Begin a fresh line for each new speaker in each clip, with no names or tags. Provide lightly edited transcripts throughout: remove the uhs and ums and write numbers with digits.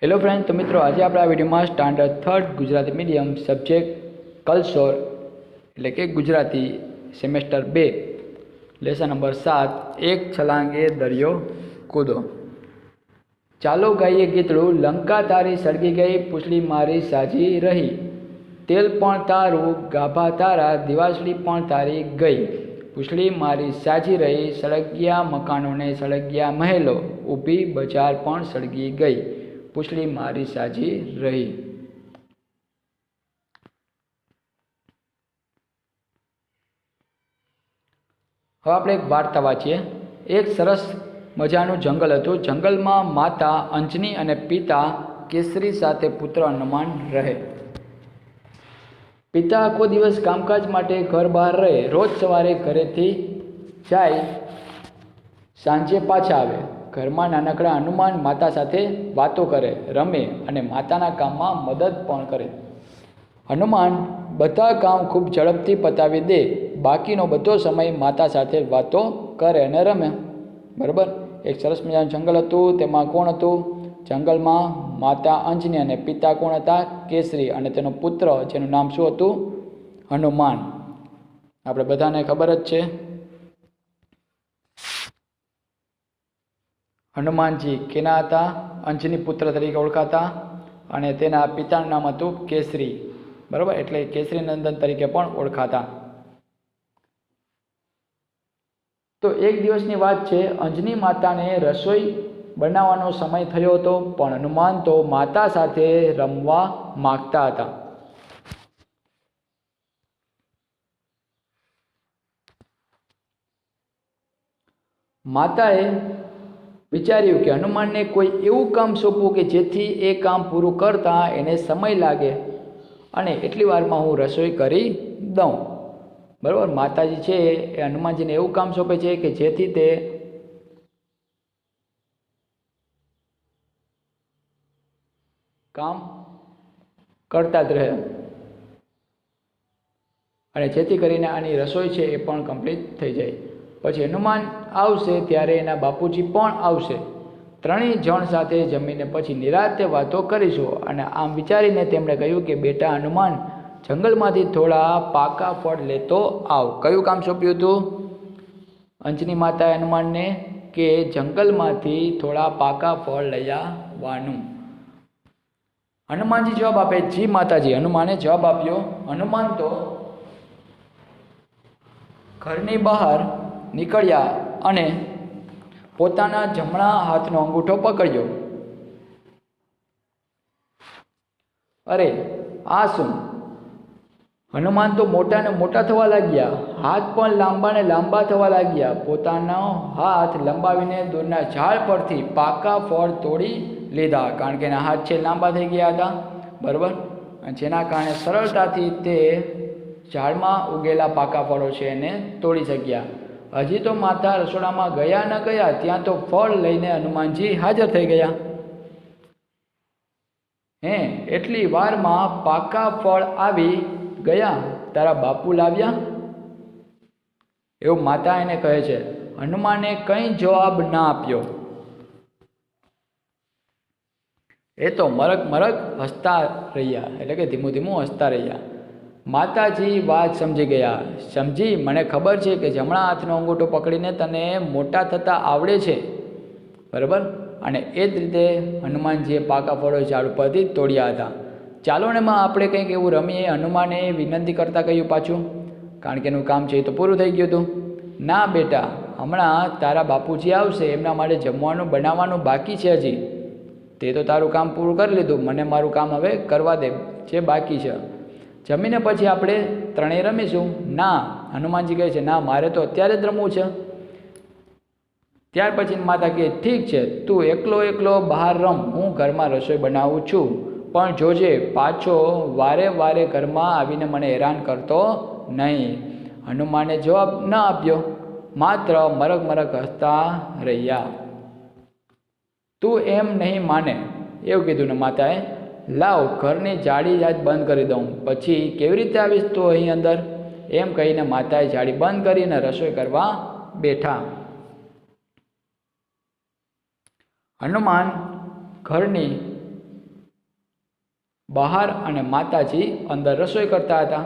Hello friend, તો મિત્રો આજે આપણે આ વિડીયોમાં standard 3rd Gujarati medium subject કલસોર એટલે કે ગુજરાતી સેમેસ્ટર 2 લેસન નંબર 7 એક છલાંગે દરિયો કૂદો. ચાલો ગાઈએ ગીતડું. લંકા તારી સળગી ગઈ, પૂછડી મારી સાજી રહી, તેલ પણ તારું, ગાભા તારા, દિવાસળી પણ તારી ગઈ, પૂછડી મારી સાજી રહી, સળગ્યા મકાનોને સળગ્યા મહેલો, ઊભી બજાર પણ સળગી ગઈ, પૂછડી મારી સાજી રહી. હવે આપણે એક વાર્તા વાંચીએ. એક સરસ મજાનું જંગલ હતું. જંગલમાં માતા અંજની અને પિતા કેસરી સાથે પુત્ર હનુમાન રહે. પિતા આખો દિવસ કામકાજ માટે ઘર બહાર રહે. રોજ સવારે ઘરેથી જાય, સાંજે પાછા આવે. ઘરમાં નાનકડા હનુમાન માતા સાથે વાતો કરે, રમે અને માતાના કામમાં મદદ પણ કરે. હનુમાન બધા કામ ખૂબ ઝડપથી પતાવી દે, બાકીનો બધો સમય માતા સાથે વાતો કરે અને રમે. બરાબર. એક સરસ મજાનું જંગલ હતું. તેમાં કોણ હતું? જંગલમાં માતા અંજની અને પિતા કોણ હતા? કેસરી, અને તેનો પુત્ર જેનું નામ શું હતું? હનુમાન. આપણે બધાને ખબર જ છે હનુમાનજી કેના હતા? અંજની પુત્ર તરીકે ઓળખાતા, અને તેના પિતાનું નામ હતું કેસરી. બરાબર, એટલે કેસરી નંદન તરીકે પણ ઓળખાતા. તો એક દિવસની વાત છે. અંજની માતાને રસોઈ બનાવવાનો સમય થયો હતો, પણ હનુમાન તો માતા સાથે રમવા માગતા હતા. માતાએ વિચાર્યું કે હનુમાનને કોઈ એવું કામ સોંપવું કે જેથી એ કામ પૂરું કરતા એને સમય લાગે અને એટલી વારમાં હું રસોઈ કરી દઉં. બરાબર. માતાજી છે એ હનુમાનજીને એવું કામ સોંપે છે કે જેથી તે કામ કરતા જ રહે અને જેથી કરીને આની રસોઈ છે એ પણ કમ્પ્લીટ થઈ જાય. પછી હનુમાન આવશે ત્યારે એના બાપુજી પણ આવશે. ત્રણેય જણ સાથે જમીને પછી નિરાંતે વાતો કરીશું. અને આમ વિચારીને તેમણે કહ્યું કે બેટા હનુમાન, જંગલમાંથી થોડા પાકા ફળ લેતો આવ. કયું કામ સોંપ્યું હતું અંજની માતાએ હનુમાનને? કે જંગલમાંથી થોડા પાકા ફળ લઈ આવવાનું. હનુમાનજી જવાબ આપે, જી માતાજી. હનુમાને જવાબ આપ્યો. હનુમાન તો ઘરની બહાર નીકળ્યા અને પોતાના જમણા હાથનો અંગૂઠો પકડ્યો. અરે આ શું? હનુમાન તો મોટા ને મોટા થવા લાગ્યા, હાથ પણ લાંબા ને લાંબા થવા લાગ્યા. પોતાનો હાથ લંબાવીને દૂરના ઝાડ પરથી પાકા ફળ તોડી લીધા, કારણ કે એના હાથ છે લાંબા થઈ ગયા હતા. બરાબર. જેના કારણે સરળતાથી તે ઝાડમાં ઉગેલા પાકા ફળો છે એને તોડી શક્યા. હજી તો માતા રસોડામાં ગયા ન ગયા ત્યાં તો ફળ લઈને હનુમાનજી હાજર થઈ ગયા. એટલી વારમાં પાકા ફળ આવી ગયા, તારા બાપુ લાવ્યા? એવું માતા એને કહે છે. હનુમાને કંઈ જવાબ ના આપ્યો. એ તો મરક મરક હસતા રહ્યા, એટલે કે ધીમું ધીમું હસતા રહ્યા. માતાજી વાત સમજી ગયા. સમજી, મને ખબર છે કે જમણા હાથનો અંગૂઠો પકડીને તને મોટા થતાં આવડે છે. બરાબર. અને એ જ રીતે હનુમાનજીએ પાકા ફળો ઝાડ ઉપરથી તોડ્યા હતા. ચાલો ને માં આપણે કંઈક એવું રમીએ. હનુમાને વિનંતી કરતાં કહ્યું પાછું, કારણ કે એનું કામ છે એ તો પૂરું થઈ ગયું હતું. ના બેટા, હમણાં તારા બાપુજી આવશે, એમના માટે જમવાનું બનાવવાનું બાકી છે હજી. તે તો તારું કામ પૂરું કરી લીધું, મને મારું કામ હવે કરવા દે, જે બાકી છે. જમીને પછી આપણે ત્રણેય રમીશું. ના, હનુમાનજી કહે છે, ના, મારે તો અત્યારે જ રમવું છે. ત્યાર પછી માતા કહે, ઠીક છે, તું એકલો એકલો બહાર રમ, હું ઘરમાં રસોઈ બનાવું છું, પણ જોજે પાછો વારે વારે ઘરમાં આવીને મને હેરાન કરતો નહીં. હનુમાને જવાબ ન આપ્યો, માત્ર મરક મરક હસતા રહ્યા. તું એમ નહીં માને એવું કીધું ને માતાએ. લાવ, ઘરની જાળી આજ બંધ કરી દઉં, પછી કેવી રીતે આવીશ તું અહીં અંદર? એમ કહીને માતાએ જાળી બંધ કરીને રસોઈ કરવા બેઠા. હનુમાન ઘરની બહાર અને માતાજી અંદર રસોઈ કરતા હતા.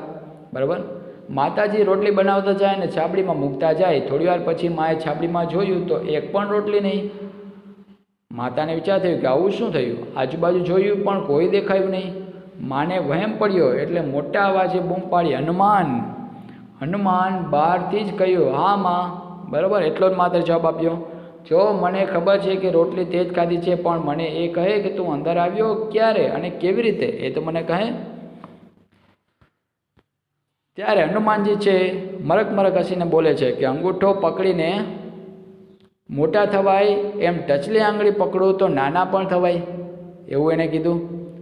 બરાબર. માતાજી રોટલી બનાવતા જાય અને છાબડીમાં મૂકતા જાય. થોડી વાર પછી માએ છાબડીમાં જોયું તો એક પણ રોટલી નહીં. માતાને વિચાર થયો કે આવું શું થયું? આજુબાજુ જોયું પણ કોઈ દેખાયું નહીં. માને વહેમ પડ્યો એટલે મોટા અવાજે બૂમ પાડી, હનુમાન! હનુમાન બહારથી જ કહ્યું, હા માં. બરાબર. એટલો જ માત્ર જવાબ આપ્યો. જો મને ખબર છે કે રોટલી તે જ ખાધી છે, પણ મને એ કહે કે તું અંદર આવ્યો ક્યારે અને કેવી રીતે, એ તો મને કહે. ત્યારે હનુમાનજી છે મરક મરક હસીને બોલે છે કે અંગૂઠો પકડીને મોટા થવાય, એમ ટચલી આંગળી પકડો તો નાના પણ થવાય, એવું એને કીધું.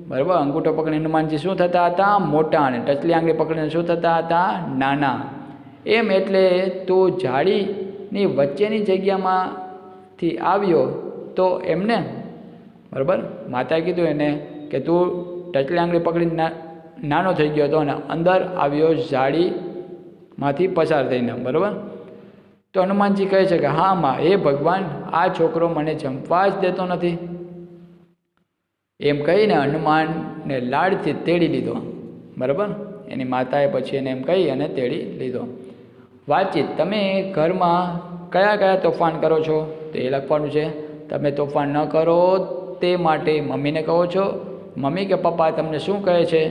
બરાબર. અંગૂઠો પકડીને હનુમાનજી શું થતા હતા? મોટા. અને ટચલી આંગળી પકડીને શું થતા હતા? નાના. એમ એટલે તું જાળીની વચ્ચેની જગ્યામાંથી આવ્યો તો એમને. બરાબર. માતાએ કીધું એને કે તું ટચલી આંગળી પકડીને નાનો થઈ ગયો હતો અને અંદર આવ્યો જાળીમાંથી પસાર થઈને. બરાબર. તો હનુમાનજી કહે છે કે હા માં, હે ભગવાન, આ છોકરો મને જમવા જ દેતો નથી. એમ કહીને હનુમાનને લાડથી તેડી લીધો. બરાબર. એની માતાએ પછી એને એમ કહી અને તેડી લીધો. વાતચીત. તમે ઘરમાં કયા કયા તોફાન કરો છો? તો એ લખવાનું છે. તમે તોફાન ન કરો તે માટે મમ્મીને કહો છો. મમ્મી કે પપ્પા તમને શું કહે છે?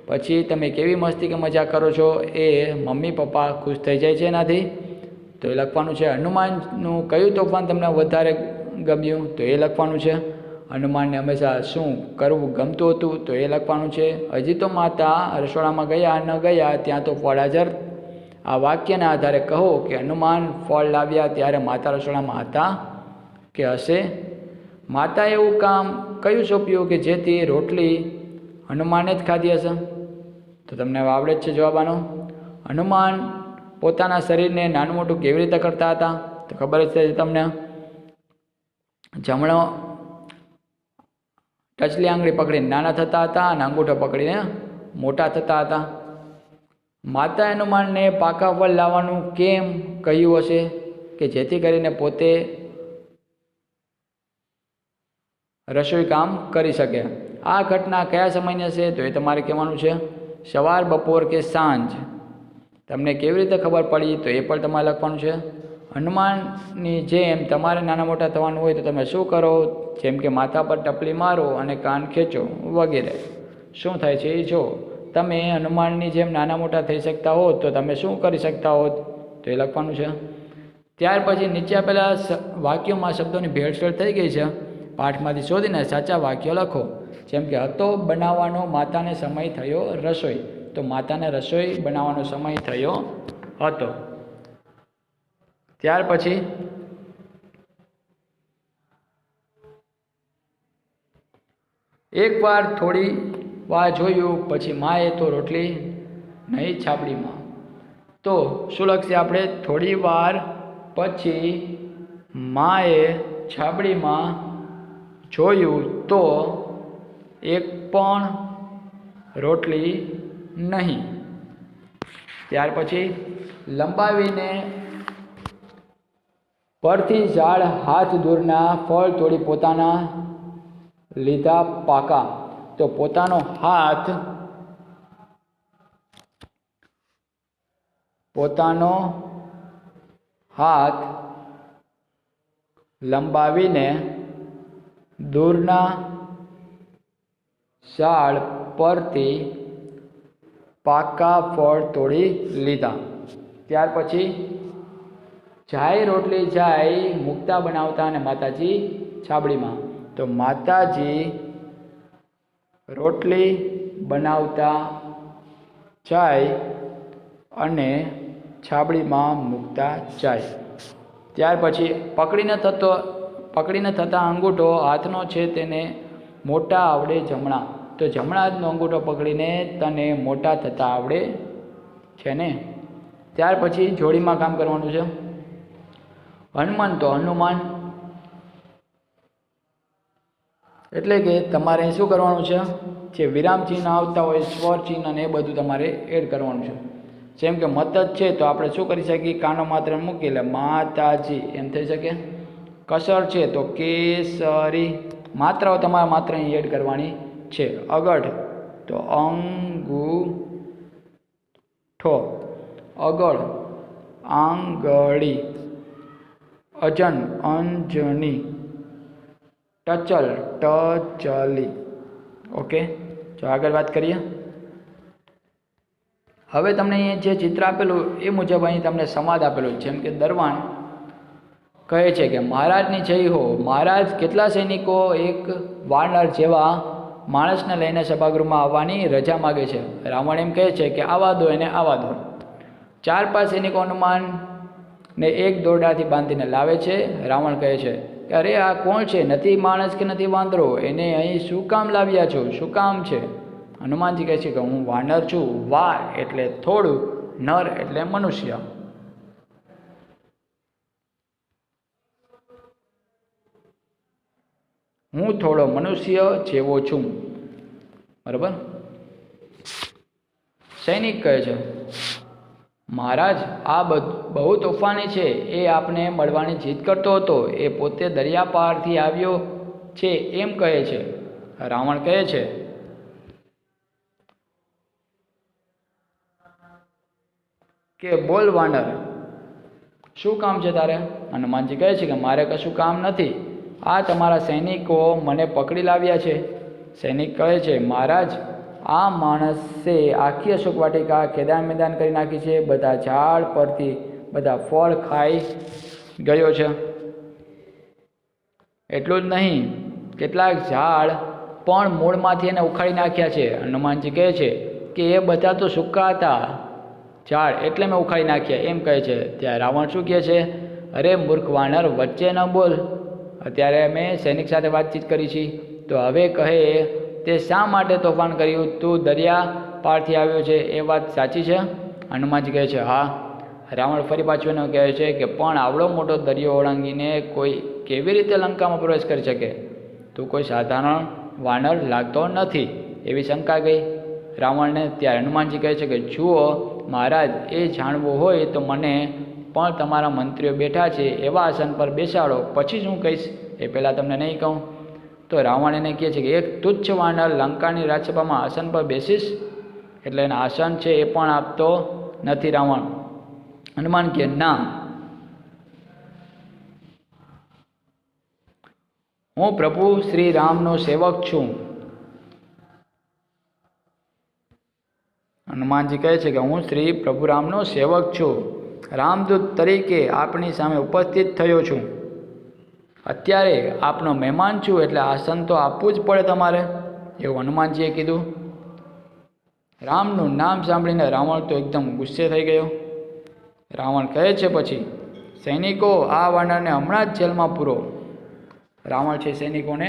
પછી તમે કેવી મસ્તી કે મજાક કરો છો એ મમ્મી પપ્પા ખુશ થઈ જાય છે એનાથી. તો એ લખવાનું છે. હનુમાનનું કયું તોફાન તમને વધારે ગમ્યું? તો એ લખવાનું છે. હનુમાનને હંમેશા શું કરવું ગમતું હતું? તો એ લખવાનું છે. હજી તો માતા રસોડામાં ગયા ન ગયા ત્યાં તો ફળ હાજર. આ વાક્યના આધારે કહો કે હનુમાન ફળ લાવ્યા ત્યારે માતા રસોડામાં હતા કે હશે? માતાએ એવું કામ કયું સોંપ્યું કે જેથી રોટલી હનુમાને જ ખાધી હશે? તો તમને આવડે જ છે જવાબ આનો. હનુમાન પોતાના શરીરને નાનું મોટું કેવી રીતે કરતા હતા? તો ખબર જ છે તમને. જમણો ટચલી આંગળી પકડીને નાના થતા હતા અને અંગૂઠો પકડીને મોટા થતા હતા. માતા હનુમાનને પાકા ફળ લાવવાનું કેમ કહ્યું હશે? કે જેથી કરીને પોતે રસોઈ કામ કરી શકે. આ ઘટના કયા સમયની હશે? તો એ તમારે કહેવાનું છે. સવાર, બપોર કે સાંજ. તમને કેવી રીતે ખબર પડી? તો એ પણ તમારે લખવાનું છે. હનુમાનની જેમ તમારે નાના મોટા થવાનું હોય તો તમે શું કરો? જેમ કે માથા પર ટપલી મારો અને કાન ખેંચો વગેરે. શું થાય છે એ જો. તમે હનુમાનની જેમ નાના મોટા થઈ શકતા હો તો તમે શું કરી શકતા હો? તો એ લખવાનું છે. ત્યાર પછી નીચે આપેલા વાક્યોમાં શબ્દોની ભેળસેળ થઈ ગઈ છે. પાઠમાંથી શોધીને સાચા વાક્યો લખો. જેમ કે હતો બનાવવાનો માતાને સમય થયો રસોઈ. તો માતાને રસોઈ બનાવવાનો સમય થયો હતો. ત્યાર પછી એકવાર થોડી વાર જોયું પછી માએ તો રોટલી નહીં છાબડીમાં. તો શું લખશે આપણે? થોડી વાર પછી માએ છાબડીમાં જોયું તો એક પણ રોટલી નહીં. ત્યાર પછી લંબાવીને પરથી ઝાડ હાથ દૂરના ફળ તોડી પોતાના લીધા પાકા. તો પોતાનો હાથ લંબાવીને દૂરના ઝાડ પરથી પાકા ફળ તોડી લીધા. ત્યાર પછી જાય રોટલી જાય મુક્તા બનાવતા અને માતાજી છાબડીમાં. તો માતાજી રોટલી બનાવતા જાય અને છાબડીમાં મૂકતા જાય. ત્યાર પછી પકડીને થતા અંગૂઠો હાથનો છે તેને મોટા આવડે જમણા. તો જમણા હાથનો અંગૂઠો પકડીને તને મોટા થતા આવડે છે ને. ત્યાર પછી જોડીમાં કામ કરવાનું છે. હનુમાન તો હનુમાન એટલે કે તમારે શું કરવાનું છે? જે વિરામ ચિહ્ન આવતા હોય, સ્વર ચિહ્ન ને એ બધું તમારે એડ કરવાનું છે. જેમ કે મત જ છે તો આપણે શું કરી શકીએ? કાનો માત્ર મૂકી એટલે માતાજી એમ થઈ શકે. કસર છે તો કેસરી. માત્રાઓ તમારે માત્ર અહીં એડ કરવાની છે. અગઢ તો અંગૂઠો, અગળ આંગળી, અજન અંજની, ટચલ ટચલી. ઓકે, તો આગળ વાત કરીએ. હવે તમને અહીંયા જે ચિત્ર આપેલું એ મુજબ અહીં તમને સમાજ આપેલું, જેમ કે દરવાન કહે છે કે મહારાજની જય હો. મહારાજ કેટલા સૈનિકો એક વાનર જેવા માણસને લઈને સભાગૃહમાં આવવાની રજા માગે છે. રાવણ એમ કહે છે કે આવા દો એને, આવા દો. 4-5 સૈનિકો હનુમાનને એક દોરડાથી બાંધીને લાવે છે. રાવણ કહે છે કે અરે આ કોણ છે? નથી માણસ કે નથી વાંદરો, એને અહીં શું કામ લાવ્યા છો? શું કામ છે? હનુમાનજી કહે છે કે હું વાનર છું. વા એટલે થોડું, નર એટલે મનુષ્ય. હું થોડો મનુષ્ય જેવો છું. બરાબર. સૈનિક કહે છે મહારાજ આ બહુ તોફાની છે, એ આપને મળવાની જીદ કરતો હતો, એ પોતે દરિયા પારથી આવ્યો છે એમ કહે છે. રાવણ કહે છે કે બોલ વાનર, શું કામ છે તારે? હનુમાનજી કહે છે કે મારે કશું કામ નથી, આ તમારા સૈનિકો મને પકડી લાવ્યા છે. સૈનિક કહે છે મહારાજ આ માણસે આખી અશોક વાટિકા ખેદાન મેદાન કરી નાખી છે, બધા ઝાડ પરથી બધા ફળ ખાઈ ગયો છે. એટલું જ નહીં, કેટલાક ઝાડ પણ મૂળમાંથી એને ઉખાડી નાખ્યા છે. હનુમાનજી કહે છે કે એ બધા તો સૂકા હતા ઝાડ, એટલે મેં ઉખાડી નાખ્યા એમ કહે છે. ત્યાં રાવણ શું કહે છે? અરે મૂર્ખ વાનર, વચ્ચે ન બોલ. અત્યારે મેં સૈનિક સાથે વાતચીત કરી છે, તો હવે કહે તે શા માટે તોફાન કર્યું? તું દરિયા પારથી આવ્યો છે એ વાત સાચી છે? હનુમાનજી કહે છે હા. રાવણ ફરી પાછું એને કહે છે કે પણ આવડો મોટો દરિયો ઓળંગીને કોઈ કેવી રીતે લંકામાં પ્રવેશ કરી શકે? તું કોઈ સાધારણ વાનર લાગતો નથી, એવી શંકા ગઈ રાવણને. ત્યારે હનુમાનજી કહે છે કે જુઓ મહારાજ, એ જાણવું હોય તો મને પણ તમારા મંત્રીઓ બેઠા છે એવા આસન પર બેસાડો, પછી જ હું કહીશ, એ પહેલાં તમને નહીં કહું. તો રાવણ એને કહે છે કે એક તુચ્છ વાનર લંકાની રાજસભામાં આસન પર બેસીશ? એટલે એના આસન છે એ પણ આપતો નથી રાવણ. હનુમાન કહે ના, હું પ્રભુ શ્રી રામનો સેવક છું. હનુમાનજી કહે છે કે હું શ્રી પ્રભુ રામનો સેવક છું, રામદૂત તરીકે આપની સામે ઉપસ્થિત થયો છું. અત્યારે આપનો મહેમાન છું, એટલે આસન તો આપવું જ પડે તમારે, એવું હનુમાનજીએ કીધું. રામનું નામ સાંભળીને રાવણ તો એકદમ ગુસ્સે થઈ ગયો. રાવણ કહે છે પછી સૈનિકો આ વાનરને હમણાં જ જેલમાં પૂરો. રાવણ છે સૈનિકોને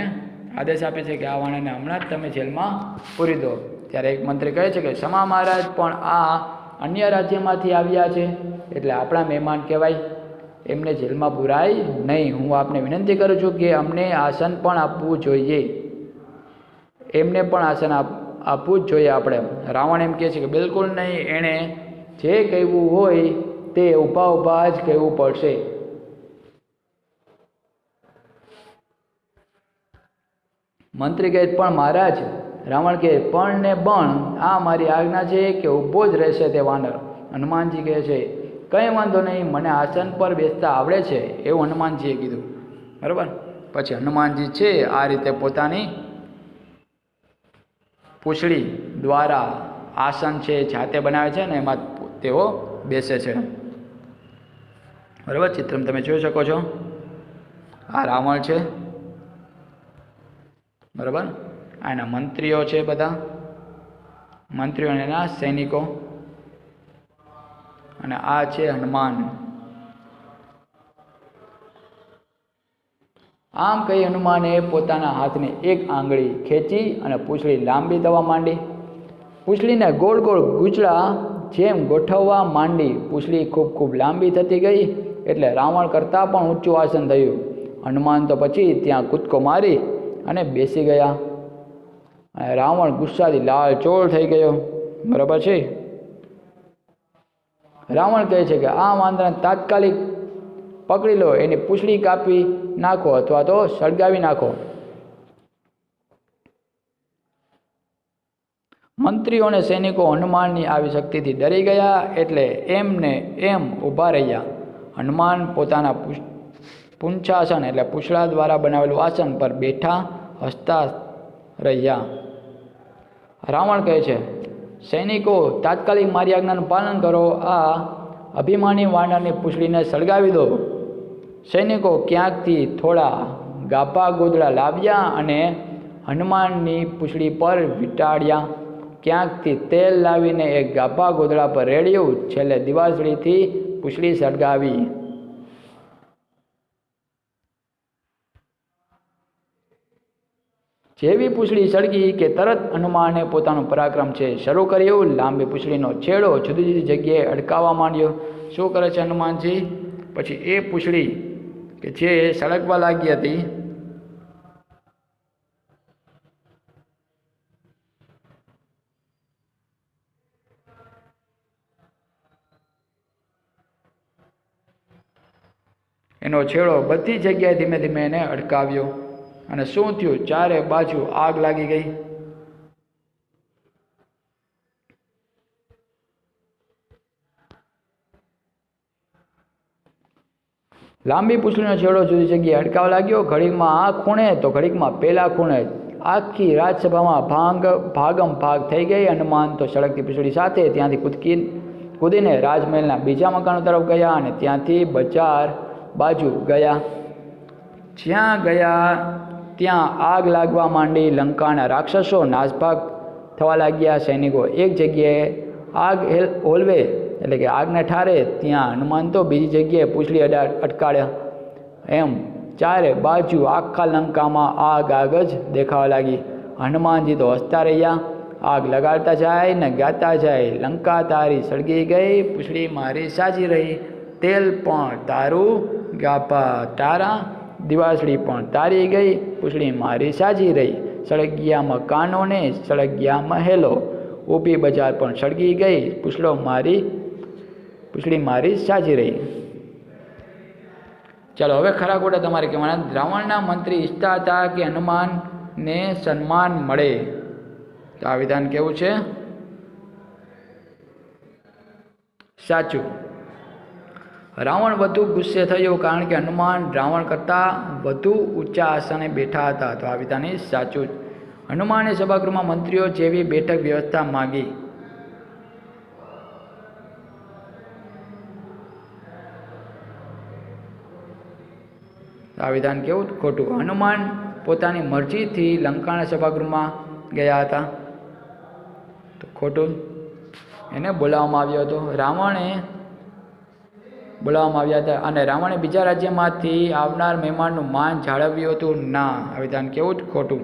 આદેશ આપે છે કે આ વાનરને હમણાં જ તમે જેલમાં પૂરી દો. ત્યારે એક મંત્રી કહે છે કે ક્ષમા મહારાજ, પણ આ અન્ય રાજ્યમાંથી આવ્યા છે એટલે આપણા મહેમાન કહેવાય, એમને જેલમાં પુરાય નહીં. હું આપને વિનંતી કરું છું કે અમને આસન પણ આપવું જોઈએ, એમને પણ આસન આપવું જ જોઈએ આપણે. રાવણ એમ કહે છે કે બિલકુલ નહીં, એણે જે કહેવું હોય તે ઊભા ઊભા જ કહેવું પડશે. મંત્રી કહે પણ મહારાજ, રાવણ કહે પણ ને પણ આ મારી આજ્ઞા છે કે ઊભો જ રહેશે તે વાનર. હનુમાનજી કહે છે કંઈ વાંધો નહીં, મને આસન પર બેસતા આવડે છે, એવું હનુમાનજીએ કીધું. બરાબર. પછી હનુમાનજી છે આ રીતે પોતાની પૂંછડી દ્વારા આસન છે જાતે બનાવે છે ને એમાં તેઓ બેસે છે. બરાબર. ચિત્રમાં તમે જોઈ શકો છો, આ રાવણ છે. બરાબર. આ એના મંત્રીઓ છે, બધા મંત્રીઓ અને એના સૈનિકો, અને આ છે હનુમાન. આમ કહી હનુમાને પોતાના હાથની એક આંગળી ખેંચી અને પૂંછડી લાંબી થવા માંડી. પૂંછડીને ગોળ ગોળ ગૂંચળા જેમ ગોઠવવા માંડી. પૂંછડી ખૂબ ખૂબ લાંબી થતી ગઈ એટલે રાવણ કરતાં પણ ઊંચું આસન થયું. હનુમાન તો પછી ત્યાં કૂદકો મારી અને બેસી ગયા. અને રાવણ ગુસ્સાથી લાલચોળ થઈ ગયો. બરાબર છે. રાવણ કહે છે કે આ વાંદરાને તાત્કાલિક પકડી લો, એની પૂંછડી કાપી નાખો અથવા તો સળગાવી નાખો. મંત્રીઓ અને સૈનિકો હનુમાનની આવી શક્તિથી ડરી ગયા એટલે એમને એમ ઊભા રહ્યા. હનુમાન પોતાના પૂંછાસન એટલે પૂંછડા દ્વારા બનાવેલું આસન પર બેઠા હસતા રહ્યા. રાવણ કહે છે, સૈનિકો, તાત્કાલિક મારી આજ્ઞાનું પાલન કરો. આ અભિમાની વાનરની પૂંછડીને સળગાવી દો. સૈનિકો ક્યાંકથી થોડા ગાભા ગોદડા લાવ્યા અને હનુમાનની પૂંછડી પર વીંટાળ્યા. ક્યાંકથી તેલ લાવીને એક ગાભા ગોદડા પર રેડ્યું. છેલ્લે દિવાસળીથી પૂંછડી સળગાવી. જેવી પૂંછડી સળગી કે તરત હનુમાને પોતાનું પરાક્રમ છે શરૂ કર્યું. લાંબી પૂંછડીનો છેડો જુદી જુદી જગ્યાએ અટકાવવા માંડ્યો. શું કરે છે હનુમાનજી? પછી એ પૂંછડી કે જે સળગવા લાગી હતી એનો છેડો બધી જગ્યાએ ધીમે ધીમે એને અટકાવ્યો. અને શું થયું? ચારે બાજુ આગ લાગી ગઈ. લાંબી પૂંછડીનો છેડો જુદી જગ્યાએ અટકાવવા લાગ્યો. ઘડીકમાં આ ખૂણે તો ઘડીકમાં પેલા ખૂણે. આખી રાજસભામાં ભાગમ ભાગ થઈ ગઈ. હનુમાન તો સળગતી પૂંછડી સાથે ત્યાંથી કૂદીને રાજમહેલના બીજા મકાનો તરફ ગયા અને ત્યાંથી બજાર બાજુ ગયા. જ્યાં ગયા ત્યાં આગ લાગવા માંડી. લંકાના રાક્ષસો નાસભાગ થવા લાગ્યા. સૈનિકો એક જગ્યાએ આગ ઓલવે એટલે કે આગને ઠારે ત્યાં હનુમાન તો બીજી જગ્યાએ પૂંછડી અટકાડ્યા. એમ ચારે બાજુ આખા લંકામાં આગ જ દેખાવા લાગી. હનુમાનજી તો હસતા રહ્યા. આગ લગાડતા જાય ને ગાતા જાય, લંકા તારી સળગી ગઈ, પૂંછડી મારી સાજી રહી. તેલ પણ તારું, ગાભા તારા, દિવાસળી પણ તારી ગઈ, પૂંછડી મારી સાજી રહી. સળગ્યા મકાનો ને સળગ્યા મહેલો, ઊભી બજાર પણ સળગી ગઈ, પૂંછડી મારી સાજી રહી. ચાલો હવે ખરા ખોટા તમારે કહેવાના. રાવણના મંત્રી ઈચ્છતા હતા કે હનુમાનને સન્માન મળે. તો આ વિધાન કેવું છે? સાચું. રાવણ વધુ ગુસ્સે થયો કારણ કે હનુમાન રાવણ કરતાં વધુ ઊંચા આસને બેઠા હતા. તો આ વિધાન સાચું. હનુમાને સભાગૃહમાં મંત્રીઓ જેવી બેઠક વ્યવસ્થા માગી. આ વિધાન કેવું? ખોટું. હનુમાન પોતાની મરજીથી લંકાના સભાગૃહમાં ગયા હતા. તો ખોટું. એને બોલાવવામાં આવ્યો હતો. રાવણે બોલાવવામાં આવ્યા હતા અને રાવણે બીજા રાજ્યમાંથી આવનાર મહેમાનનું માન જાળવ્યું હતું. ના. આ વિધાન કેવું? ખોટું.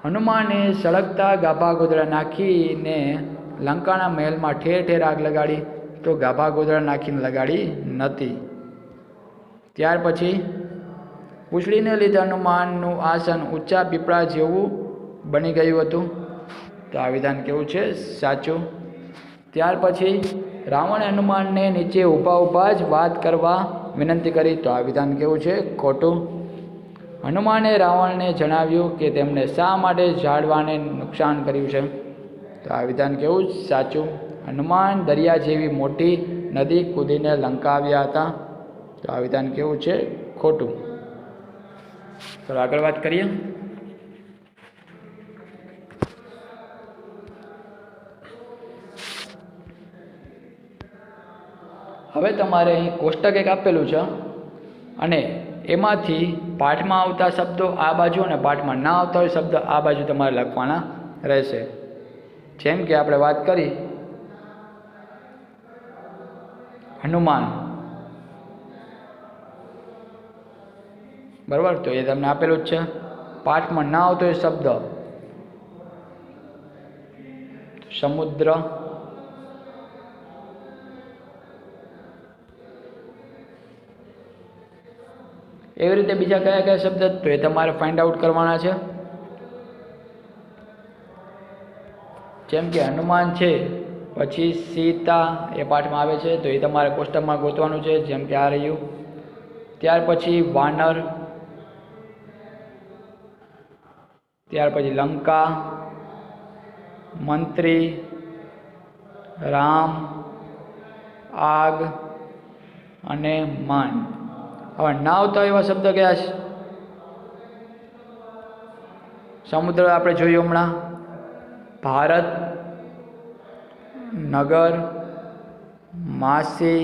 હનુમાને સળગતા ગાભા ગોદડા નાખીને લંકાના મહેલમાં ઠેર ઠેર આગ લગાડી. તો ગાભા ગોદડા નાખીને લગાડી નથી. ત્યાર પછી પૂંછડીને લીધે હનુમાનનું આસન ઊંચા પીપળા જેવું બની ગયું હતું. તો આ વિધાન કેવું છે? સાચું. ત્યાર પછી રાવણે હનુમાનને નીચે ઊભા જ વાત કરવા વિનંતી કરી. તો આ વિધાન કેવું છે? ખોટું. હનુમાને રાવણને જણાવ્યું કે તેમણે શા માટે ઝાડવાને નુકસાન કર્યું છે. તો આ વિધાન કેવું? સાચું. હનુમાન દરિયા જેવી મોટી નદી કૂદીને લંકા આવ્યા હતા. તો આ વિધાન કેવું છે? ખોટું. ચાલો આગળ વાત કરીએ. હવે તમારે અહીં કોષ્ટક એક આપેલું છે અને એમાંથી પાઠમાં આવતા શબ્દો આ બાજુ અને પાઠમાં ના આવતા હોય શબ્દ આ બાજુ તમારે લખવાના રહેશે. જેમ કે આપણે વાત કરી હનુમાન, બરાબર, તો એ તમને આપેલું જ છે. પાઠમાં ના આવતો એ શબ્દ સમુદ્ર, એવી રીતે બીજા કયા કયા શબ્દ તો એ તમારે ફાઇન્ડ આઉટ કરવાના છે. જેમ કે હનુમાન છે, પછી સીતા એ પાઠમાં આવે છે તો એ તમારે કોષ્ટકમાં ગોતવાનું છે. જેમ કે આ રહ્યું. ત્યાર પછી વાનર, ત્યાર પછી લંકા, મંત્રી, રામ, આગ અને માન. હવે ના આવતા એવા શબ્દ કયા છે? સમુદ્ર આપણે જોયું હમણાં, ભારત, નગર, માસી,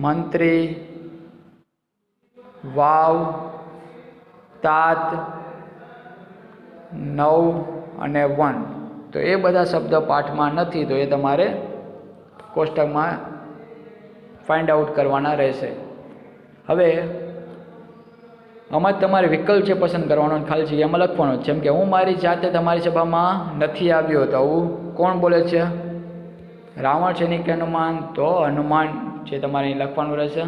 મંત્રી, વાવ, તાત, નવ અને વન. તો એ બધા શબ્દ પાઠમાં નથી, તો એ તમારે કોષ્ટકમાં ફાઇન્ડ આઉટ કરવાના રહેશે. હવે આમાં તમારે વિકલ્પ છે પસંદ કરવાનો, ખાલી જગ્યામાં લખવાનો. જેમ કે હું મારી જાતે તમારી સભામાં નથી આવ્યો, તો આવું કોણ બોલે છે? રાવણ છે ને કે હનુમાન? તો હનુમાન છે તમારે લખવાનું રહેશે.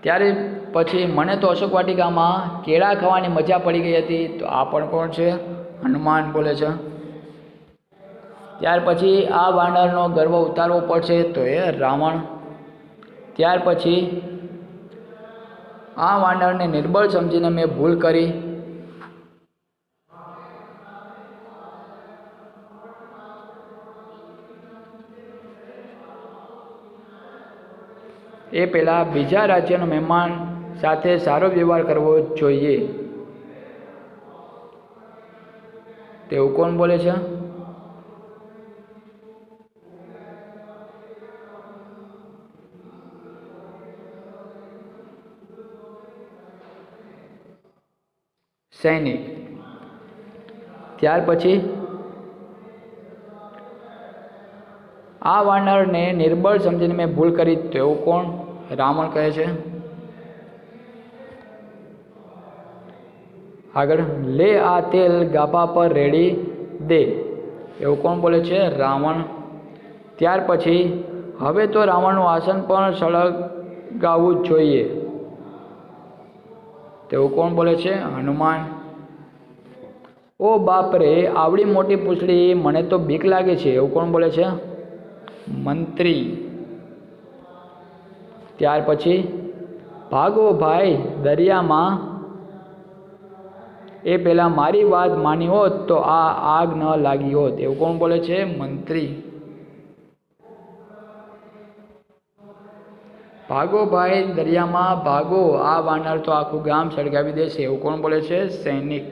ત્યારે પછી મને તો અશોક વાટિકામાં કેળા ખાવાની મજા પડી ગઈ હતી, તો આ પણ કોણ છે? હનુમાન બોલે છે. ત્યાર પછી આ વાનરનો ગર્વ ઉતારવો પડશે, તો એ રાવણ. ત્યાર પછી આ વાનરને નિર્બળ સમજીને મેં ભૂલ કરી, એ પહેલાં બીજા રાજ્યના મહેમાન સાથે સારો વ્યવહાર કરવો જોઈએ. તેવું કોણ બોલે છે? સૈનિક. ત્યાર પછી આ વાનરને નિર્બળ સમજીને મેં ભૂલ કરી, તો એવું કોણ? રાવણ કહે છે. આગળ, લે આ તેલ ગાભા પર રેડી દે, એવું કોણ બોલે છે? રાવણ. ત્યાર પછી હવે તો રાવણનું આસન પણ સળગાવવું જ જોઈએ, તેવું કોણ બોલે છે? હનુમાન. ઓ બાપ રે, આવડી મોટી પૂંછડી, મને તો બીક લાગે છે, એવું કોણ બોલે છે? મંત્રી. ત્યાર પછી ભાગો ભાઈ દરિયામાં, એ પહેલાં મારી વાત માની હોત તો આ આગ ન લાગી હોત, એવું કોણ બોલે છે? મંત્રી. ભાગો ભાઈ દરિયામાં ભાગો, આ વાનર તો આખું ગામ સળગાવી દેશે, એવું કોણ બોલે છે? સૈનિક.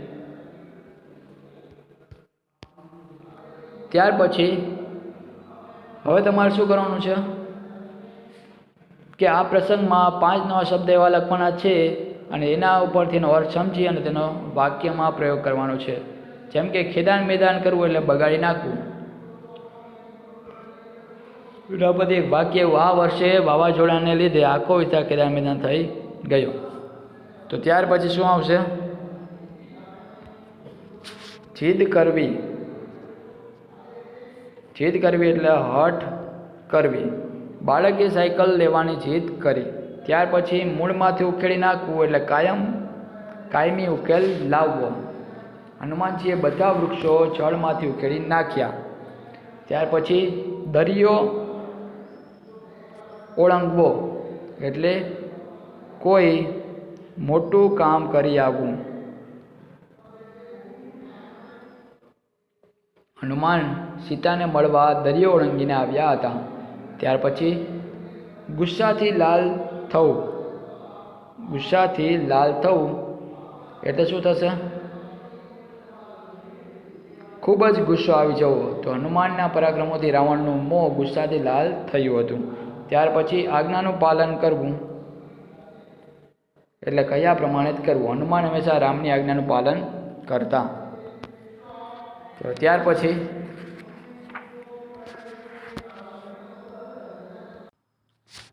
ત્યાર પછી હવે તમારે શું કરવાનું છે કે આ પ્રસંગમાં 5 નવા શબ્દ એવા લખવાના છે અને એના ઉપરથી એનો અર્થ સમજી અને તેનો વાક્યમાં પ્રયોગ કરવાનો છે. જેમ કે ખેદાન મેદાન કરવું એટલે બગાડી નાખવું. દ્રૌપદી વાક્ય, આ વર્ષે વાવાઝોડાને લીધે આખો વિસ્તાર ખેદાન મેદાન થઈ ગયો. તો ત્યાર પછી શું આવશે? જીદ કરવી. જીદ કરવી એટલે હઠ કરવી. બાળકે સાયકલ લેવાની જીદ કરી. ત્યાર પછી મૂળમાંથી ઉકેલી નાખવું એટલે કાયમી ઉકેલ લાવવો. હનુમાનજીએ બધા વૃક્ષો જળમાંથી ઉકેલી નાખ્યા. ત્યાર પછી દરિયો ઓળંગવો એટલે કોઈ મોટું કામ કરી આવવું. હનુમાન સીતાને મળવા દરિયો ઓળંગીને આવ્યા હતા. ત્યાર પછી ગુસ્સાથી લાલ થવું. ગુસ્સાથી લાલ થવું એટલે શું થશે? ખૂબ જ ગુસ્સો આવી જવો. તો હનુમાનના પરાક્રમોથી રાવણનું મોં ગુસ્સાથી લાલ થયું હતું. ત્યાર પછી આજ્ઞાનું પાલન કરવું એટલે કયા પ્રમાણે જ કરવું. હનુમાન હંમેશા રામની આજ્ઞાનું પાલન કરતા. તો ત્યાર પછી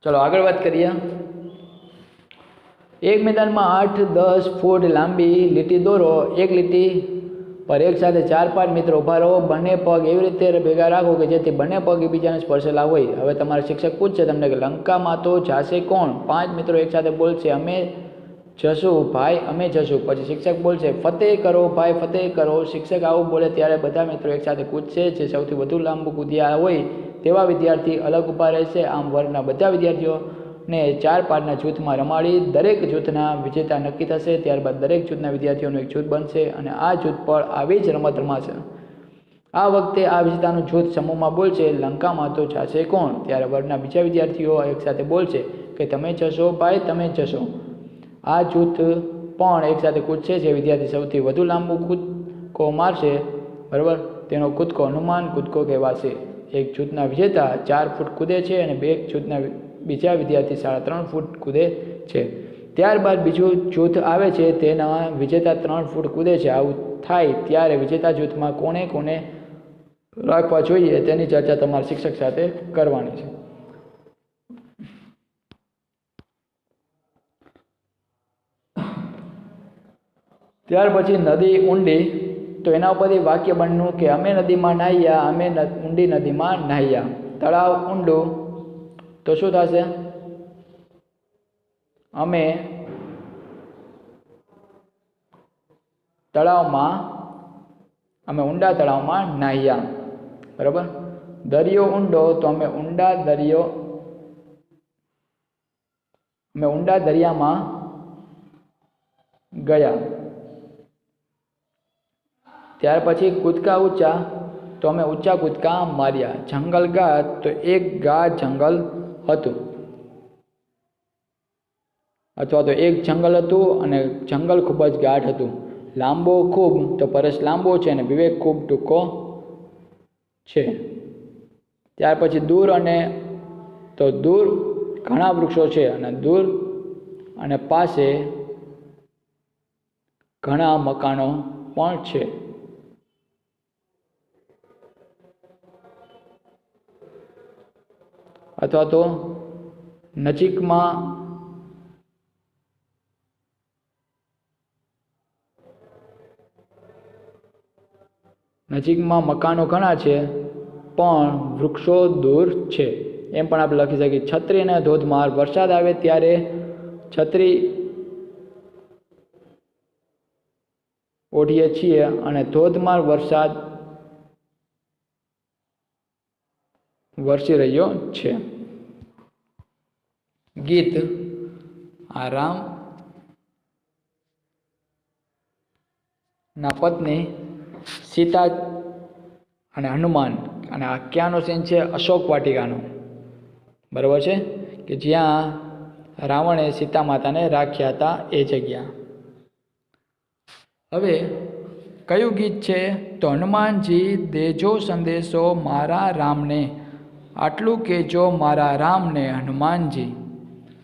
ચલો આગળ વાત કરીએ. એક મેદાનમાં 8-10 ફૂટ લાંબી લીટી દોરો. એક લીટી પર એક સાથે 4-5 મિત્રો ઊભા રહો. બંને પગ એવી રીતે ભેગા રાખો કે જેથી બંને પગ એકબીજાને સ્પર્શેલા હોય. હવે તમારા શિક્ષક પૂછશે તમને કે લંકામાં તો જાશે કોણ? 5 મિત્રો એક સાથે બોલશે, અમે જશું ભાઈ, અમે જશું. પછી શિક્ષક બોલશે, ફતેહ કરો ભાઈ, ફતેહ કરો. શિક્ષક આવું બોલે ત્યારે બધા મિત્રો એક સાથે કૂદશે. જે સૌથી વધુ લાંબુ કૂદ્યા હોય તેવા વિદ્યાર્થી અલગ ઊભા રહેશે. આમ વર્ગના બધા વિદ્યાર્થીઓ ને 4 પારના જૂથમાં રમાડી દરેક જૂથના વિજેતા નક્કી થશે। ત્યારબાદ દરેક જૂથના વિદ્યાર્થીઓનું એક જૂથ બનશે અને આ જૂથ પર આવી જ રમત રમાશે। આ વખતે આ વિજેતાનું જૂથ સમૂહમાં બોલશે, લંકામાં તો જાશે કોણ? ત્યારે વર્ગના બીજા વિદ્યાર્થીઓ એકસાથે બોલશે કે તમે જશો ભાઈ, તમે જશો। આ જૂથ પણ એકસાથે કૂદશે। જે વિદ્યાર્થી સૌથી વધુ લાંબુ કૂદકો મારશે, બરાબર, તેનો કૂદકો હનુમાન કૂદકો કહેવાશે। એક જૂથના વિજેતા 4 ફૂટ કૂદે છે અને બે જૂથના બીજા વિદ્યાર્થી 3.5 ફૂટ કૂદે છે। ત્યારબાદ બીજું જૂથ આવે છે, તેના વિજેતા 3 ફૂટ કૂદે છે। આવું થાય ત્યારે વિજેતા જૂથમાં કોને કોને રાખવા જોઈએ તેની ચર્ચા તમારા શિક્ષક સાથે કરવાની છે। ત્યાર પછી નદી ઊંડી, તો એના ઉપરથી વાક્ય બનવું કે અમે નદીમાં નાહ્યા, અમે ઊંડી નદીમાં નાહ્યા। તળાવ ઊંડું, તો શું થશે? અમે ઊંડા તળાવમાં નાહ્યા, બરાબર। દરિયો ઊંડો, તો અમે ઊંડા દરિયામાં ગયા। ત્યાર પછી કૂદકા ઊંચા, તો અમે ઊંચા કૂદકા માર્યા। જંગલ ગાઢ, તો એક ગાઢ જંગલ હતું, અથવા તો એક જંગલ હતું અને જંગલ ખૂબ જ ગાઢ હતું। લાંબો ખૂબ, તો પરેશ લાંબો છે અને વિવેક ખૂબ ટૂંકો છે। ત્યાર પછી દૂર, તો દૂર ઘણા વૃક્ષો છે અને દૂર અને પાસે ઘણા મકાનો પણ છે। અથવા તો નજીકમાં મકાનો ઘણા છે પણ વૃક્ષો દૂર છે, એમ પણ આપણે લખી શકીએ। છત્રી અને ધોધમાર, વરસાદ આવે ત્યારે છત્રી ઓઢીએ છીએ અને ધોધમાર વરસાદ વરસી રહ્યો છે। ગીત, રામ ના પત્ની સીતા અને હનુમાન, અને આ ક્યાંનો સીન છે? અશોક વાટિકાનો, બરાબર છે, કે જ્યાં રાવણે સીતા માતાને રાખ્યા હતા એ જગ્યા। હવે કયું ગીત છે? તો હનુમાનજી દેજો સંદેશો મારા રામને, આટલું કહેજો મારા રામને હનુમાનજી।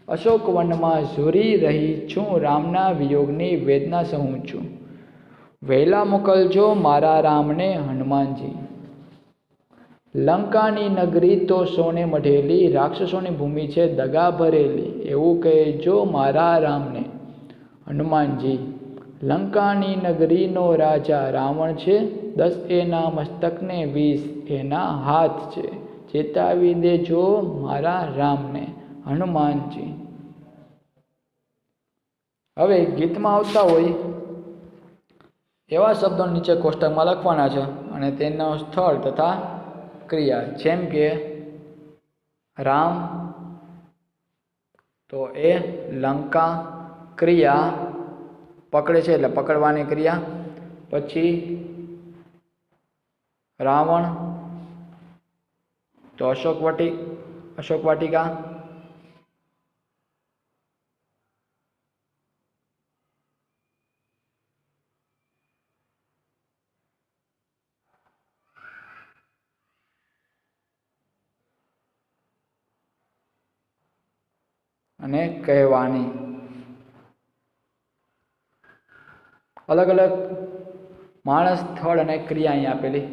અશોક વનમાં ઝૂરી રહી છું, રામના વિયોગની વેદના સહું છું। વહેલા મોકલજો મારા રામને હનુમાનજી। લંકાની નગરી તો સોને મઢેલી, રાક્ષસોની ભૂમિ છે દગા ભરેલી, એવું કહેજો મારા રામને હનુમાનજી। લંકાની નગરીનો રાજા રાવણ છે, 10 એના મસ્તકને 20 એના હાથ છે, ચેતાવી દેજો મારા રામને હનુમાનજી। હવે ગીતમાં આવતા હોય એવા શબ્દો નીચે કોષ્ટકમાં લખવાના છે અને તેનો સ્થળ તથા ક્રિયા, જેમ કે રામ, તો એ લંકા, ક્રિયા પકડે છે એટલે પકડવાની ક્રિયા, પછી રાવણ, તો અશોક વાટિકા, અને કહેવાની। અલગ અલગ માણસ, સ્થળ અને ક્રિયા અહીં આપેલી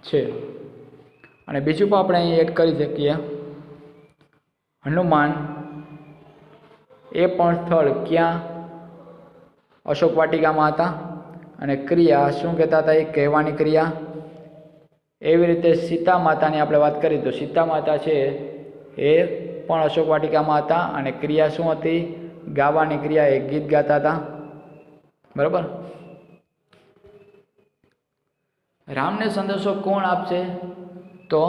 છે। અને બીજું પણ આપણે અહીં એડ કરી શકીએ, હનુમાન એ પણ સ્થળ ક્યાં? અશોક વાટિકામાં હતા, અને ક્રિયા શું કહેતા હતા? એ કહેવાની ક્રિયા। એવી રીતે સીતા માતાની આપણે વાત કરીએ તો સીતા માતા છે એ પણ અશોક વાટિકામાં હતા અને ક્રિયા શું હતી? ગાવાની ક્રિયા, એક ગીત ગાતા હતા, બરાબર। રામને સંદેશો કોણ આપશે? તો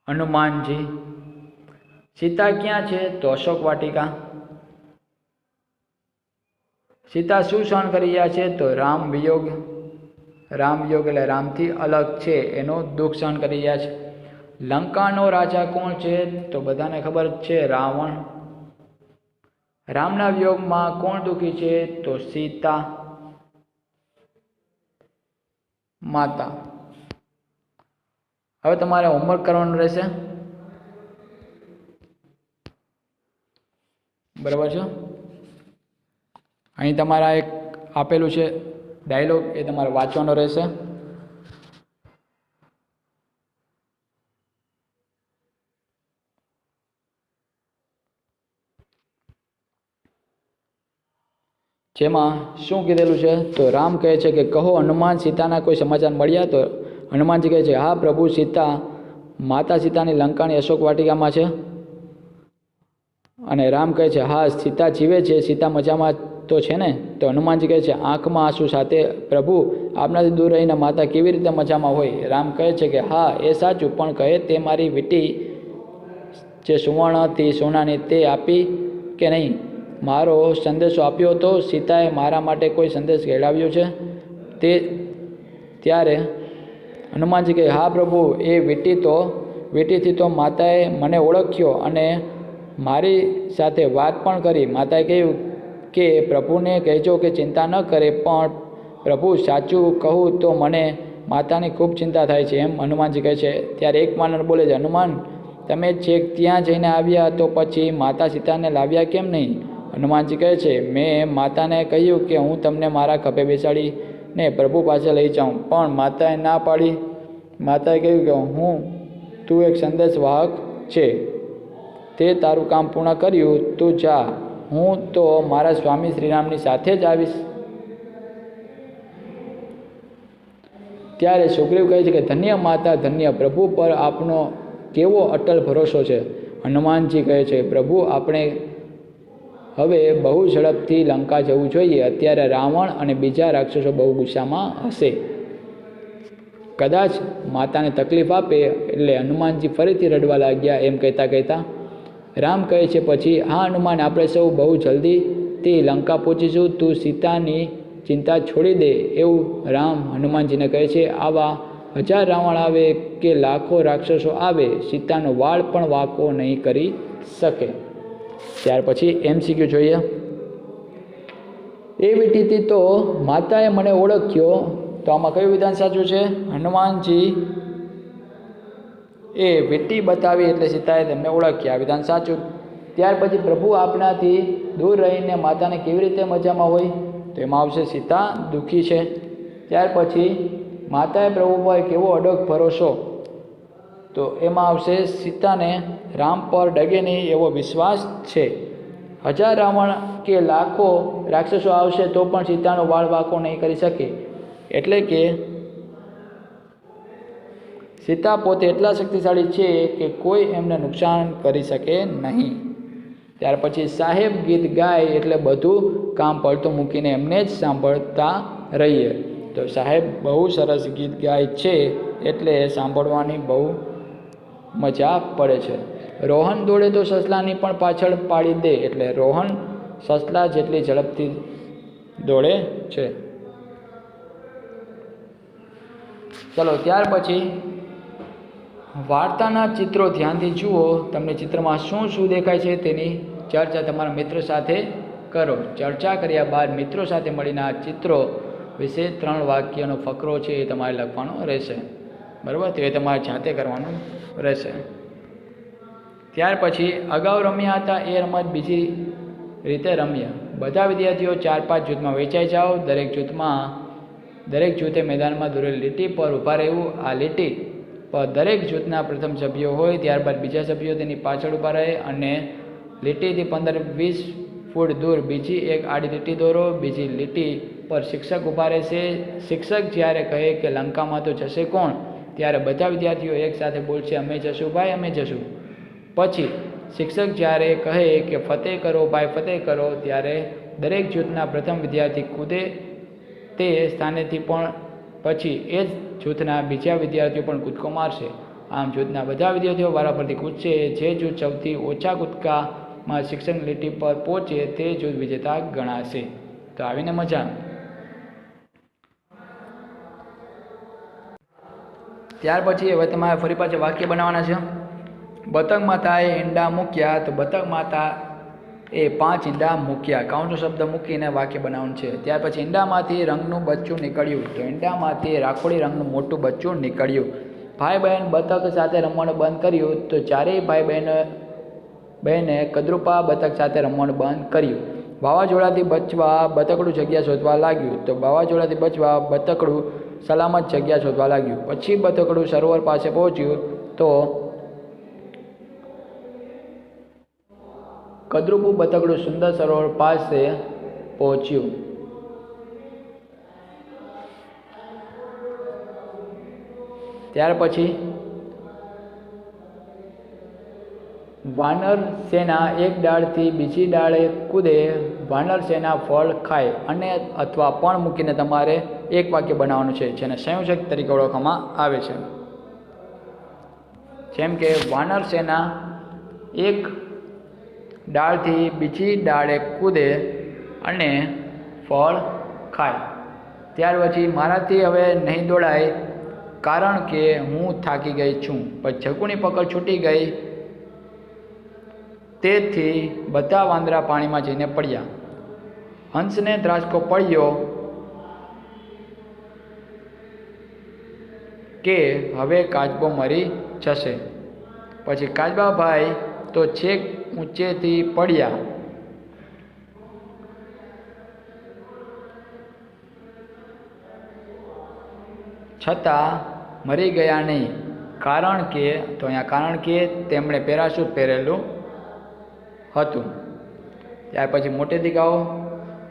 હનુમાનજી. સીતા ક્યાં છે? તો અશોક વાટિકા. સીતા શું સહન કરી રહ્યા છે? તો રામ વિયોગ. રામ વિયોગ એટલે રામથી અલગ છે એનો દુઃખ સહન કરી રહ્યા છે. લંકાનો રાજા કોણ છે? તો બધાને ખબર છે, રાવણ. રામના વિયોગમાં કોણ દુઃખી છે? તો સીતા માતા. હવે તમારે હોમવર્ક કરવાનું રહેશે, બરાબર છે. અહીં તમારા એક આપેલું છે ડાયલોગ, એ તમારે વાંચવાનો રહેશે. જેમાં શું કીધેલું છે? તો રામ કહે છે કે કહો હનુમાન, સીતાના કોઈ સમાચાર મળ્યા? તો હનુમાનજી કહે છે, હા પ્રભુ, સીતા માતા સીતાની લંકાની અશોક વાટિકામાં છે. અને રામ કહે છે, હા સીતા જીવે છે, સીતા મજામાં તો છે ને? તો હનુમાનજી કહે છે આંખમાં આંસુ સાથે, પ્રભુ આપનાથી દૂર રહીને માતા કેવી રીતે મજામાં હોય? રામ કહે છે કે હા એ સાચું, પણ કહે તે મારી વીંટી જે સુવર્ણથી સોનાની તે આપી કે નહીં? મારો સંદેશો આપ્યો હતો? સીતાએ મારા માટે કોઈ સંદેશ ઘેડાવ્યો છે? તે ત્યારે હનુમાનજી કહે, હા પ્રભુ, એ વીંટીથી તો માતાએ મને ઓળખ્યો અને મારી સાથે વાત પણ કરી. માતાએ કહ્યું કે પ્રભુને કહેજો કે ચિંતા ન કરે, પણ પ્રભુ સાચું કહું તો મને માતાની ખૂબ ચિંતા થાય છે, એમ હનુમાનજી કહે છે. ત્યારે એક વાનર બોલે છે, હનુમાન, તમે છેક ત્યાં જઈને આવ્યા તો પછી માતા સીતાને લાવ્યા કેમ નહીં? હનુમાનજી કહે છે, મેં માતાને કહ્યું કે હું તમને મારા ખભે બેસાડીને પ્રભુ પાસે લઈ જાઉં, પણ માતાએ ના પાડી. માતાએ કહ્યું કે તું એક સંદેશ વાહક છે, તે તારું કામ પૂર્ણ કર્યું, તું જા, હું તો મારા સ્વામી શ્રીરામની સાથે જ આવીશ. ત્યારે સુગ્રીવ કહે છે કે ધન્ય માતા, ધન્ય, પ્રભુ પર આપનો કેવો અટલ ભરોસો છે. હનુમાનજી કહે છે, પ્રભુ આપણે હવે બહુ ઝડપથી લંકા જવું જોઈએ. અત્યારે રાવણ અને બીજા રાક્ષસો બહુ ગુસ્સામાં હશે, કદાચ માતાને તકલીફ આપે. એટલે હનુમાનજી ફરીથી રડવા લાગ્યા. એમ કહેતા રામ કહે છે પછી, હા હનુમાન, આપણે સૌ બહુ જલ્દીથી લંકા પહોંચીશું, તું સીતાની ચિંતા છોડી દે. એવું રામ હનુમાનજીને કહે છે. આવા 1000 રાવણ આવે કે લાખો રાક્ષસો આવે, સીતાનો વાળ પણ વાંકો નહીં કરી શકે. ત્યાર પછી MCQ જોઈએ. એ વીંટીથી તો માતાએ મને ઓળખ્યો. તો આમાં કયું વિધાન સાચું છે? હનુમાનજી એ વીંટી બતાવી એટલે સીતાએ તેમને ઓળખ્યા, વિધાન સાચું. ત્યાર પછી પ્રભુ આપણાથી દૂર રહીને માતાને કેવી રીતે મજામાં હોય? તો એમાં આવશે સીતા દુઃખી છે. ત્યાર પછી માતાએ પ્રભુ પર કેવો અડગ ભરોસો? તો એમાં આવશે સીતાને રામ પર ડગે નહીં એવો વિશ્વાસ છે. 1000 રાવણ કે લાખો રાક્ષસો આવશે તો પણ સીતાનો વાળ વાંકો નહીં કરી શકે. એટલે કે સીતા પોતે એટલા શક્તિશાળી છે કે કોઈ એમને નુકસાન કરી શકે નહીં. ત્યાર પછી સાહેબ ગીત ગાય એટલે બધું કામ પડતું મૂકીને એમને જ સાંભળતા રહીએ. તો સાહેબ બહુ સરસ ગીત ગાય છે એટલે સાંભળવાની બહુ મજા પડે છે. રોહન દોડે તો સસલાની પણ પાછળ પાડી દે. એટલે રોહન સસલા જેટલી ઝડપથી દોડે છે. ચલો ત્યાર પછી વાર્તાના ચિત્રો ધ્યાનથી જુઓ. તમને ચિત્રમાં શું શું દેખાય છે તેની ચર્ચા તમારા મિત્રો સાથે કરો. ચર્ચા કર્યા બાદ મિત્રો સાથે મળીને આ ચિત્રો વિશે 3 વાક્યનો ફકરો છે એ તમારે લખવાનો રહેશે, બરાબર? તો એ તમારે જાતે કરવાનું રહેશે. ત્યાર પછી અગાઉ રમ્યા હતા એ રમત બીજી રીતે રમ્યા. બધા વિદ્યાર્થીઓ 4-5 જૂથમાં વહેંચાઈ જાઓ. દરેક જૂથે મેદાનમાં દોરેલી લીટી પર ઊભા રહેવું. આ લીટી પર દરેક જૂથના પ્રથમ સભ્યો હોય, ત્યારબાદ બીજા સભ્યો તેની પાછળ ઊભા રહે અને લીટીથી 15-20 ફૂટ દૂર બીજી એક આડી લીટી દોરો. બીજી લીટી પર શિક્ષક ઊભા રહેશે. શિક્ષક જ્યારે કહે કે લંકામાં તો જશે કોણ, ત્યારે બધા વિદ્યાર્થીઓ એકસાથે બોલશે, અમે જશું ભાઈ, અમે જશું. પછી શિક્ષક જ્યારે કહે કે ફતેહ કરો ભાઈ, ફતેહ કરો, ત્યારે દરેક જૂથના પ્રથમ વિદ્યાર્થી કૂદે તે સ્થાનેથી, પણ પછી એ જ જૂથના બીજા વિદ્યાર્થીઓ પણ કૂદકો મારશે. આમ જૂથના બધા વિદ્યાર્થીઓ વારાફરતી કૂદશે. જે જૂથ સૌથી ઓછા કૂદકામાં શિક્ષણ લીટી પર પહોંચે તે જૂથ વિજેતા ગણાશે. તો આવીને મજા. ત્યાર પછી હવે તમારે ફરી પાછા વાક્ય બનાવવાના છે. બતક માતાએ ઈંડા મૂક્યા, તો બતક માતા એ 5 ઈંડા મૂક્યા. કાઉન્ટર શબ્દ મૂકીને વાક્ય બનાવવાનું છે. ત્યાર પછી ઈંડામાંથી રંગનું બચ્ચું નીકળ્યું, તો ઈંડામાંથી રાખોડી રંગનું મોટું બચ્ચું નીકળ્યું. ભાઈ બહેન બતક સાથે રમવાનું બંધ કર્યું, તો ચારેય ભાઈ બહેને કદરૂપા બતક સાથે રમવાનું બંધ કર્યું. વાવાઝોડાથી બચવા બતકડું જગ્યા શોધવા લાગ્યું, તો વાવાઝોડાથી બચવા બતકડું સલામત જગ્યા શોધવા લાગ્યું. પછી બતકડું સરોવર પાસે પહોંચ્યું, તો કદરૂપું બતકડું સુંદર સરોવર પાસે પહોંચ્યું. ત્યાર પછી વાનર સેના એક ડાળથી બીજી ડાળે કૂદે, વાનર સેના ફળ ખાય અને અથવા પણ મૂકીને તમારે એક વાક્ય બનાવવાનું છે, જેને સંયોજક તરીકે ઓળખવામાં આવે છે. જેમ કે વાનર સેના એક ડાળથી બીજી ડાળે કૂદે અને ફળ ખાય. ત્યાર પછી મારાથી હવે નહીં દોડાય કારણ કે હું થાકી ગઈ છું. પછી જગ્ગુની પકડ છૂટી ગઈ, તેથી બધા વાંદરા પાણીમાં જઈને પડ્યા. હંસને ત્રાસકો પડ્યો કે હવે કાચબો મરી જશે. પછી કાચબાભાઈ તો છેક ઊંચેથી પડ્યા, છતાં મરી ગયા નહીં. કારણ કે, તો અહીંયા કારણ કે તેમણે પેરાશૂટ પહેરેલું હતું. ત્યાર પછી મોટેથી ગાઓ.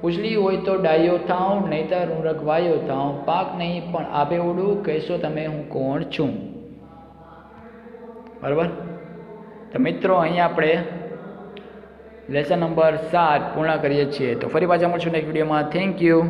ઉજળી હોય તો ડાયો થાઉં, નહીંતર હું રઘવાયો થાઉં. પાક નહીં પણ આભે ઉડું, કહેશો તમે હું કોણ છું. બરાબર. તો મિત્રો અહીંયા આપણે લેસન નંબર 7 પૂર્ણ કરીએ છીએ. તો ફરી પાછા મળશું નેક્સ્ટ વિડીયોમાં. Thank you.